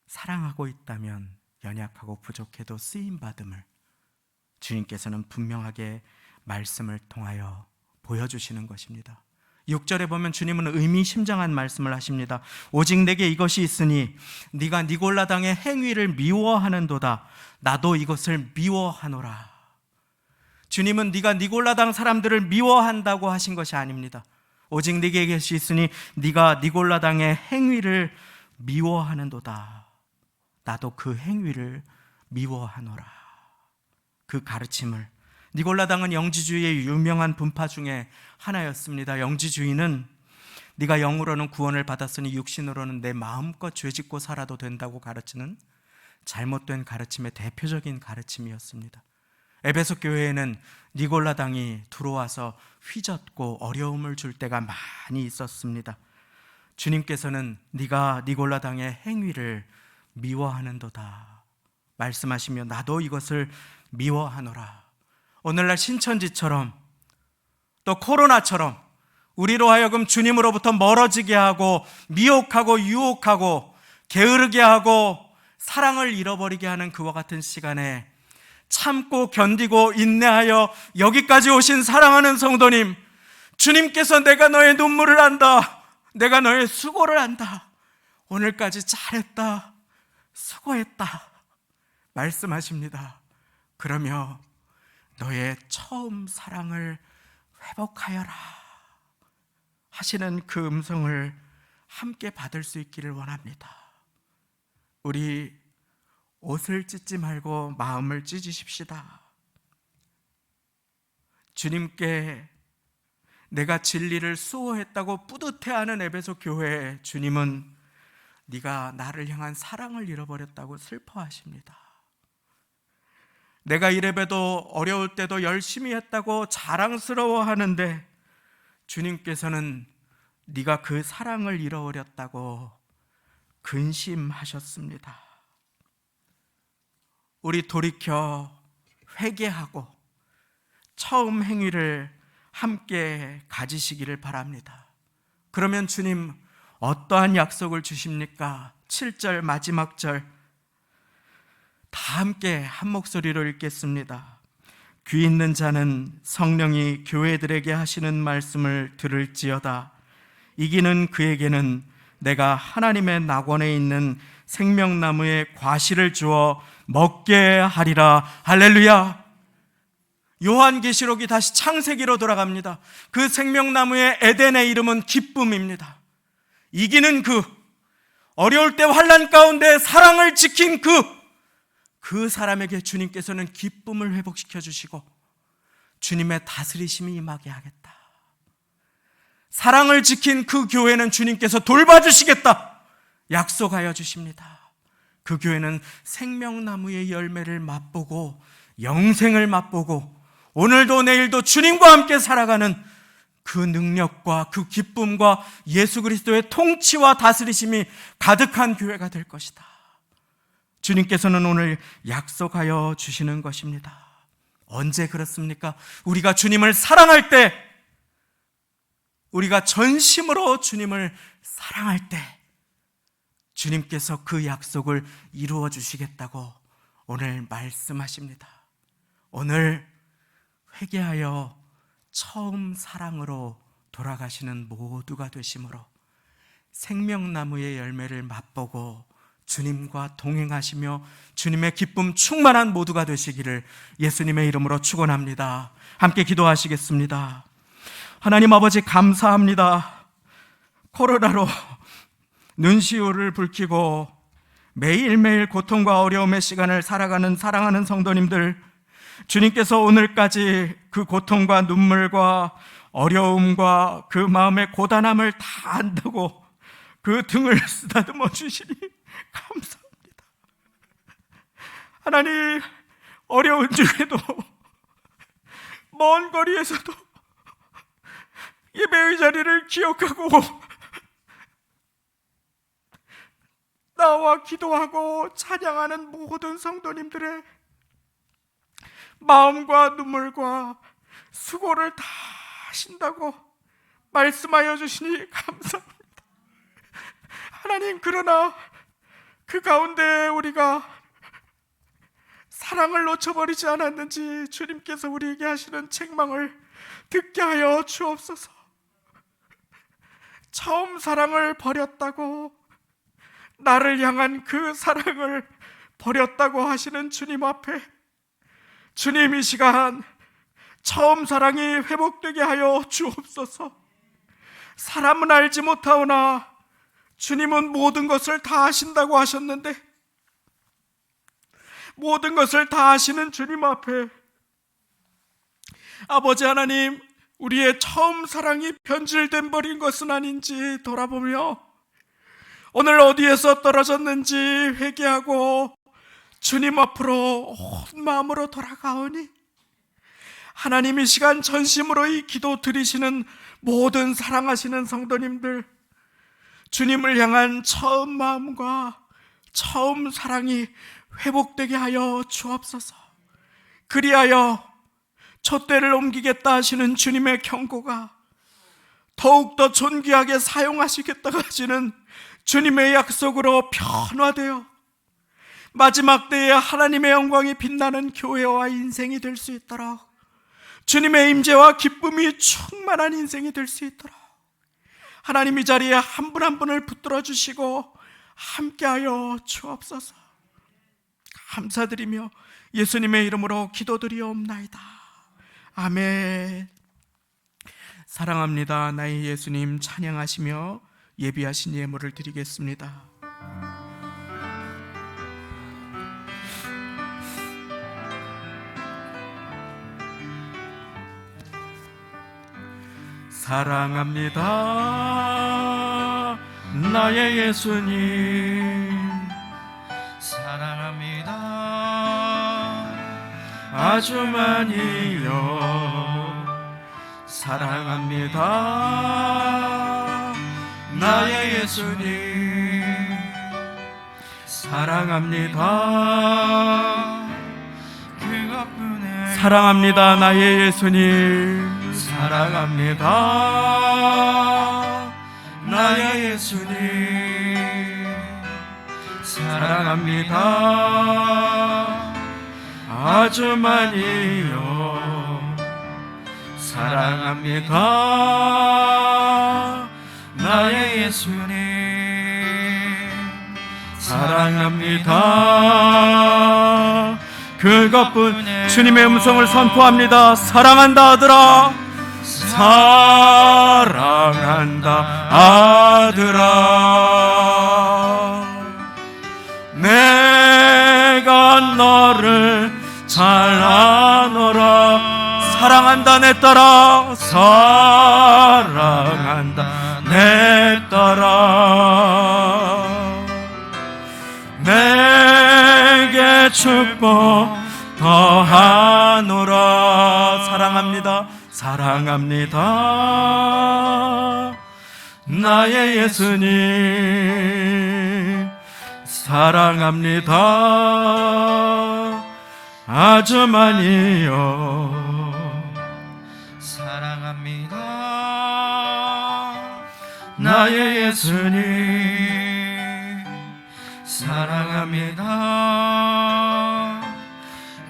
사랑하고 있다면 연약하고 부족해도 쓰임받음을 주님께서는 분명하게 말씀을 통하여 보여주시는 것입니다. 6절에 보면 주님은 의미심장한 말씀을 하십니다. 오직 내게 이것이 있으니 네가 니골라당의 행위를 미워하는도다. 나도 이것을 미워하노라. 주님은 네가 니골라당 사람들을 미워한다고 하신 것이 아닙니다. 오직 네게 이것이 있으니 네가 니골라당의 행위를 미워하는도다. 나도 그 행위를 미워하노라. 그 가르침을, 니골라당은 영지주의의 유명한 분파 중에 하나였습니다. 영지주의는 네가 영으로는 구원을 받았으니 육신으로는 내 마음껏 죄짓고 살아도 된다고 가르치는 잘못된 가르침의 대표적인 가르침이었습니다. 에베소 교회에는 니골라당이 들어와서 휘젓고 어려움을 줄 때가 많이 있었습니다. 주님께서는 네가 니골라당의 행위를 미워하는도다 말씀하시며 나도 이것을 미워하노라. 오늘날 신천지처럼 또 코로나처럼 우리로 하여금 주님으로부터 멀어지게 하고 미혹하고 유혹하고 게으르게 하고 사랑을 잃어버리게 하는 그와 같은 시간에 참고 견디고 인내하여 여기까지 오신 사랑하는 성도님, 주님께서 내가 너의 눈물을 안다, 내가 너의 수고를 안다, 오늘까지 잘했다, 수고했다 말씀하십니다. 그러며 너의 처음 사랑을 회복하여라 하시는 그 음성을 함께 받을 수 있기를 원합니다. 우리 옷을 찢지 말고 마음을 찢으십시다. 주님께 내가 진리를 수호했다고 뿌듯해하는 에베소 교회, 주님은 네가 나를 향한 사랑을 잃어버렸다고 슬퍼하십니다. 내가 이래봬도 어려울 때도 열심히 했다고 자랑스러워하는데 주님께서는 네가 그 사랑을 잃어버렸다고 근심하셨습니다. 우리 돌이켜 회개하고 처음 행위를 함께 가지시기를 바랍니다. 그러면 주님 어떠한 약속을 주십니까? 7절 마지막 절 다 함께 한 목소리로 읽겠습니다. 귀 있는 자는 성령이 교회들에게 하시는 말씀을 들을지어다. 이기는 그에게는 내가 하나님의 낙원에 있는 생명나무의 과실을 주어 먹게 하리라. 할렐루야. 요한계시록이 다시 창세기로 돌아갑니다. 그 생명나무의 에덴의 이름은 기쁨입니다. 이기는 어려울 때 환난 가운데 사랑을 지킨 그 사람에게 주님께서는 기쁨을 회복시켜 주시고 주님의 다스리심이 임하게 하겠다. 사랑을 지킨 그 교회는 주님께서 돌봐주시겠다 약속하여 주십니다. 그 교회는 생명나무의 열매를 맛보고 영생을 맛보고 오늘도 내일도 주님과 함께 살아가는 그 능력과 그 기쁨과 예수 그리스도의 통치와 다스리심이 가득한 교회가 될 것이다. 주님께서는 오늘 약속하여 주시는 것입니다. 언제 그렇습니까? 우리가 주님을 사랑할 때, 우리가 전심으로 주님을 사랑할 때 주님께서 그 약속을 이루어 주시겠다고 오늘 말씀하십니다. 오늘 회개하여 처음 사랑으로 돌아가시는 모두가 되심으로 생명나무의 열매를 맛보고 주님과 동행하시며 주님의 기쁨 충만한 모두가 되시기를 예수님의 이름으로 축원합니다. 함께 기도하시겠습니다. 하나님 아버지 감사합니다. 코로나로 눈시울을 붉히고 매일매일 고통과 어려움의 시간을 살아가는 사랑하는 성도님들, 주님께서 오늘까지 그 고통과 눈물과 어려움과 그 마음의 고단함을 다 안다고 그 등을 쓰다듬어 주시니 감사합니다. 하나님, 어려운 중에도 먼 거리에서도 예배의 자리를 기억하고 나와 기도하고 찬양하는 모든 성도님들의 마음과 눈물과 수고를 다 하신다고 말씀하여 주시니 감사합니다. 하나님, 그러나 그 가운데 우리가 사랑을 놓쳐버리지 않았는지 주님께서 우리에게 하시는 책망을 듣게 하여 주옵소서. 처음 사랑을 버렸다고, 나를 향한 그 사랑을 버렸다고 하시는 주님 앞에 주님 이 시간 처음 사랑이 회복되게 하여 주옵소서. 사람은 알지 못하오나 주님은 모든 것을 다 아신다고 하셨는데, 모든 것을 다 아시는 주님 앞에 아버지 하나님, 우리의 처음 사랑이 변질된 버린 것은 아닌지 돌아보며 오늘 어디에서 떨어졌는지 회개하고 주님 앞으로 온 마음으로 돌아가오니, 하나님 이 시간 전심으로 이 기도 드리시는 모든 사랑하시는 성도님들, 주님을 향한 처음 마음과 처음 사랑이 회복되게 하여 주옵소서. 그리하여 촛대를 옮기겠다 하시는 주님의 경고가 더욱더 존귀하게 사용하시겠다 하시는 주님의 약속으로 변화되어 마지막 때에 하나님의 영광이 빛나는 교회와 인생이 될 수 있도록, 주님의 임재와 기쁨이 충만한 인생이 될 수 있도록 하나님 이 자리에 한 분 한 분을 붙들어 주시고 함께하여 주옵소서. 감사드리며 예수님의 이름으로 기도드리옵나이다. 아멘. 사랑합니다 나의 예수님 찬양하시며 예비하신 예물을 드리겠습니다. 사랑합니다 나의 예수님, 사랑합니다 아주 많이요. 사랑합니다 나의 예수님, 사랑합니다. 그것뿐에 사랑합니다 나의 예수님, 사랑합니다 나의 예수님, 사랑합니다 아주 많이요. 사랑합니다 나의 예수님, 사랑합니다. 그것뿐. 주님의 음성을 선포합니다. 사랑한다 아들아, 사랑한다 아들아, 내가 너를 잘 아노라. 사랑한다 내 딸아, 사랑한다 내 딸아, 내게 축복 더하노라. 사랑합니다, 사랑합니다 나의 예수님, 사랑합니다 아주 많이요. 사랑합니다 나의 예수님, 사랑합니다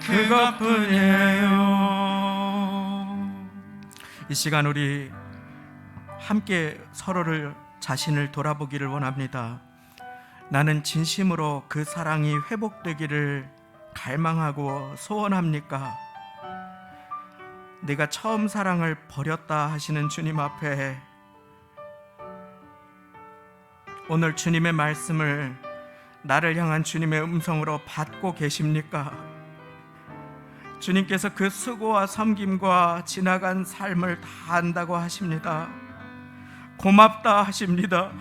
그것뿐이에요. 이 시간 우리 함께 서로를 자신을 돌아보기를 원합니다. 나는 진심으로 그 사랑이 회복되기를 갈망하고 소원합니까? 내가 처음 사랑을 버렸다 하시는 주님 앞에 오늘 주님의 말씀을 나를 향한 주님의 음성으로 받고 계십니까? 주님께서 그 수고와 섬김과 지나간 삶을 다 안다고 하십니다. 고맙다 하십니다.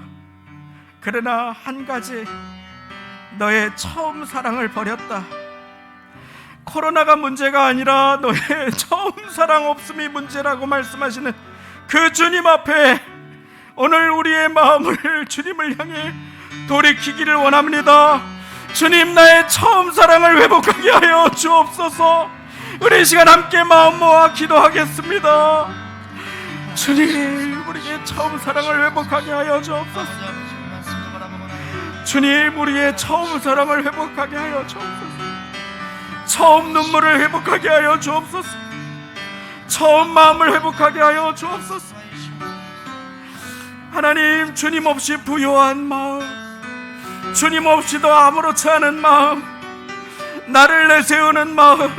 그러나 한 가지, 너의 처음 사랑을 버렸다. 코로나가 문제가 아니라 너의 처음 사랑 없음이 문제라고 말씀하시는 그 주님 앞에 오늘 우리의 마음을 주님을 향해 돌이키기를 원합니다. 주님, 나의 처음 사랑을 회복하게 하여 주옵소서. 우리 이 시간 함께 마음 모아 기도하겠습니다. 주님, 우리의 처음 사랑을 회복하게 하여 주옵소서. 주님, 우리의 처음 사랑을 회복하게 하여 주옵소서. 처음 눈물을 회복하게 하여 주옵소서. 처음 마음을 회복하게 하여 주옵소서. 하나님, 주님 없이 부요한 마음, 주님 없이도 아무렇지 않은 마음, 나를 내세우는 마음,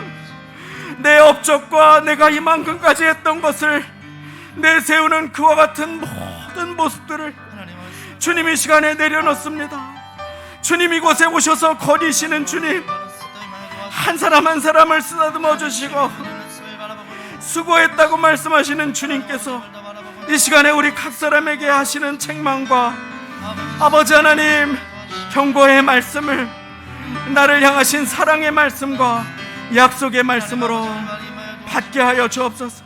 내 업적과 내가 이만큼까지 했던 것을 내세우는 그와 같은 모든 모습들을 주님 이 시간에 내려놓습니다. 주님, 이곳에 오셔서 거니시는 주님, 한 사람 한 사람을 쓰다듬어 주시고 수고했다고 말씀하시는 주님께서 이 시간에 우리 각 사람에게 하시는 책망과 아버지 하나님 경고의 말씀을 나를 향하신 사랑의 말씀과 약속의 말씀으로 받게 하여 주옵소서.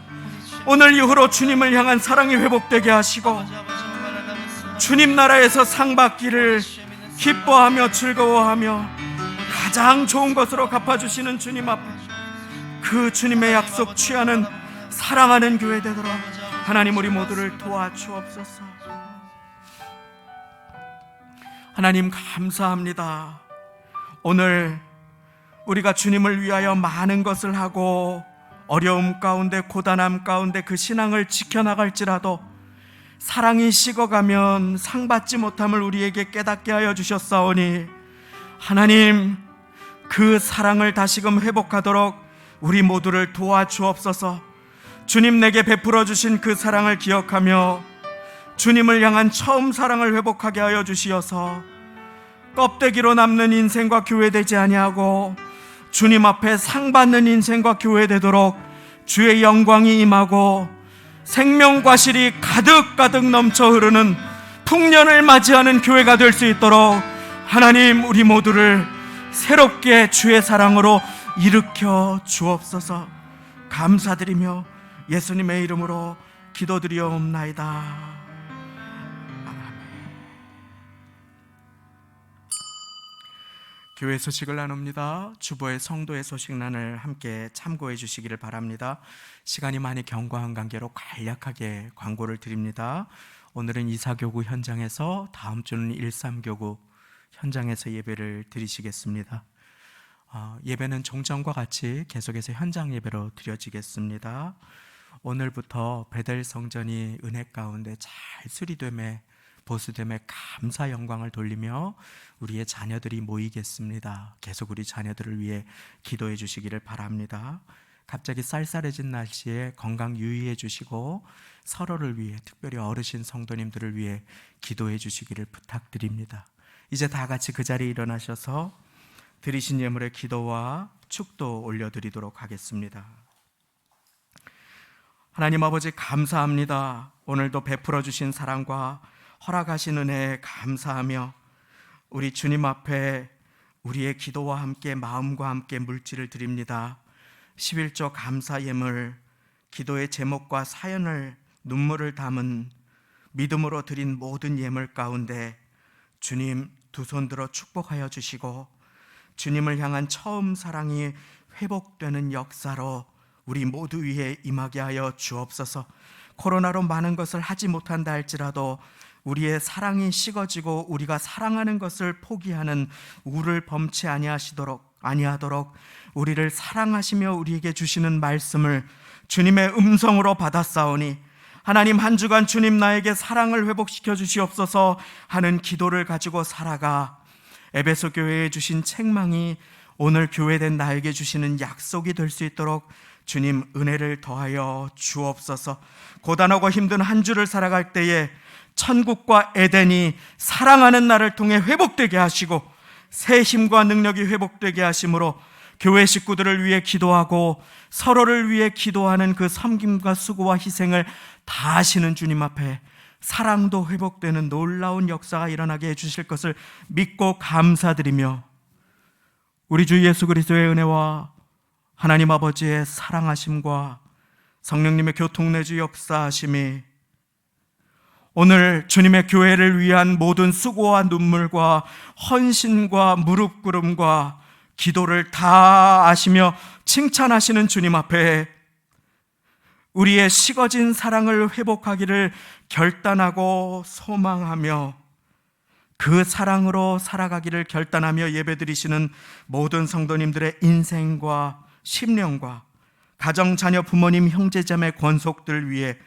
오늘 이후로 주님을 향한 사랑이 회복되게 하시고 주님 나라에서 상 받기를 기뻐하며 즐거워하며 가장 좋은 것으로 갚아주시는 주님 앞에 그 주님의 약속 취하는 사랑하는 교회 되도록 하나님 우리 모두를 도와주옵소서. 하나님 감사합니다. 오늘 우리가 주님을 위하여 많은 것을 하고 어려움 가운데 고단함 가운데 그 신앙을 지켜나갈지라도 사랑이 식어가면 상받지 못함을 우리에게 깨닫게 하여 주셨사오니 하나님 그 사랑을 다시금 회복하도록 우리 모두를 도와주옵소서. 주님 내게 베풀어 주신 그 사랑을 기억하며 주님을 향한 처음 사랑을 회복하게 하여 주시어서 껍데기로 남는 인생과 교회되지 아니하고 주님 앞에 상받는 인생과 교회되도록 주의 영광이 임하고 생명과실이 가득가득 넘쳐 흐르는 풍년을 맞이하는 교회가 될 수 있도록 하나님 우리 모두를 새롭게 주의 사랑으로 일으켜 주옵소서. 감사드리며 예수님의 이름으로 기도드리옵나이다. 교회 소식을 나눕니다. 주보의 성도의 소식란을 함께 참고해 주시기를 바랍니다. 시간이 많이 경과한 관계로 간략하게 광고를 드립니다. 오늘은 이사교구 현장에서, 다음 주는 일삼교구 현장에서 예배를 드리시겠습니다. 예배는 종전과 같이 계속해서 현장 예배로 드려지겠습니다. 오늘부터 베델 성전이 은혜 가운데 잘 수리됨에 보수됨에 감사 영광을 돌리며 우리의 자녀들이 모이겠습니다. 계속 우리 자녀들을 위해 기도해 주시기를 바랍니다. 갑자기 쌀쌀해진 날씨에 건강 유의해 주시고 서로를 위해, 특별히 어르신 성도님들을 위해 기도해 주시기를 부탁드립니다. 이제 다 같이 그 자리에 일어나셔서 드리신 예물의 기도와 축도 올려드리도록 하겠습니다. 하나님 아버지 감사합니다. 오늘도 베풀어 주신 사랑과 허락하신 은혜에 감사하며 우리 주님 앞에 우리의 기도와 함께 마음과 함께 물질을 드립니다. 11조 감사 예물, 기도의 제목과 사연을 눈물을 담은 믿음으로 드린 모든 예물 가운데 주님 두 손 들어 축복하여 주시고 주님을 향한 처음 사랑이 회복되는 역사로 우리 모두 위에 임하게 하여 주옵소서. 코로나로 많은 것을 하지 못한다 할지라도 우리의 사랑이 식어지고 우리가 사랑하는 것을 포기하는 우를 범치 아니하도록 우리를 사랑하시며 우리에게 주시는 말씀을 주님의 음성으로 받았사오니 하나님 한 주간 주님 나에게 사랑을 회복시켜 주시옵소서 하는 기도를 가지고 살아가 에베소 교회에 주신 책망이 오늘 교회된 나에게 주시는 약속이 될 수 있도록 주님 은혜를 더하여 주옵소서. 고단하고 힘든 한 주를 살아갈 때에 천국과 에덴이 사랑하는 나를 통해 회복되게 하시고 새 힘과 능력이 회복되게 하심으로 교회 식구들을 위해 기도하고 서로를 위해 기도하는 그 섬김과 수고와 희생을 다 하시는 주님 앞에 사랑도 회복되는 놀라운 역사가 일어나게 해주실 것을 믿고 감사드리며 우리 주 예수 그리스도의 은혜와 하나님 아버지의 사랑하심과 성령님의 교통내주 역사하심이 오늘 주님의 교회를 위한 모든 수고와 눈물과 헌신과 무릎 꿇음과 기도를 다 아시며 칭찬하시는 주님 앞에 우리의 식어진 사랑을 회복하기를 결단하고 소망하며 그 사랑으로 살아가기를 결단하며 예배드리시는 모든 성도님들의 인생과 심령과 가정, 자녀, 부모님, 형제자매, 권속들 위해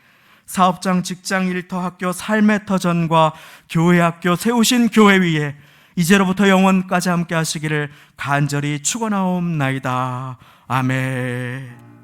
사업장, 직장, 일터, 학교, 삶의 터전과 교회, 학교 세우신 교회 위에 이제로부터 영원까지 함께 하시기를 간절히 축원하옵나이다. 아멘.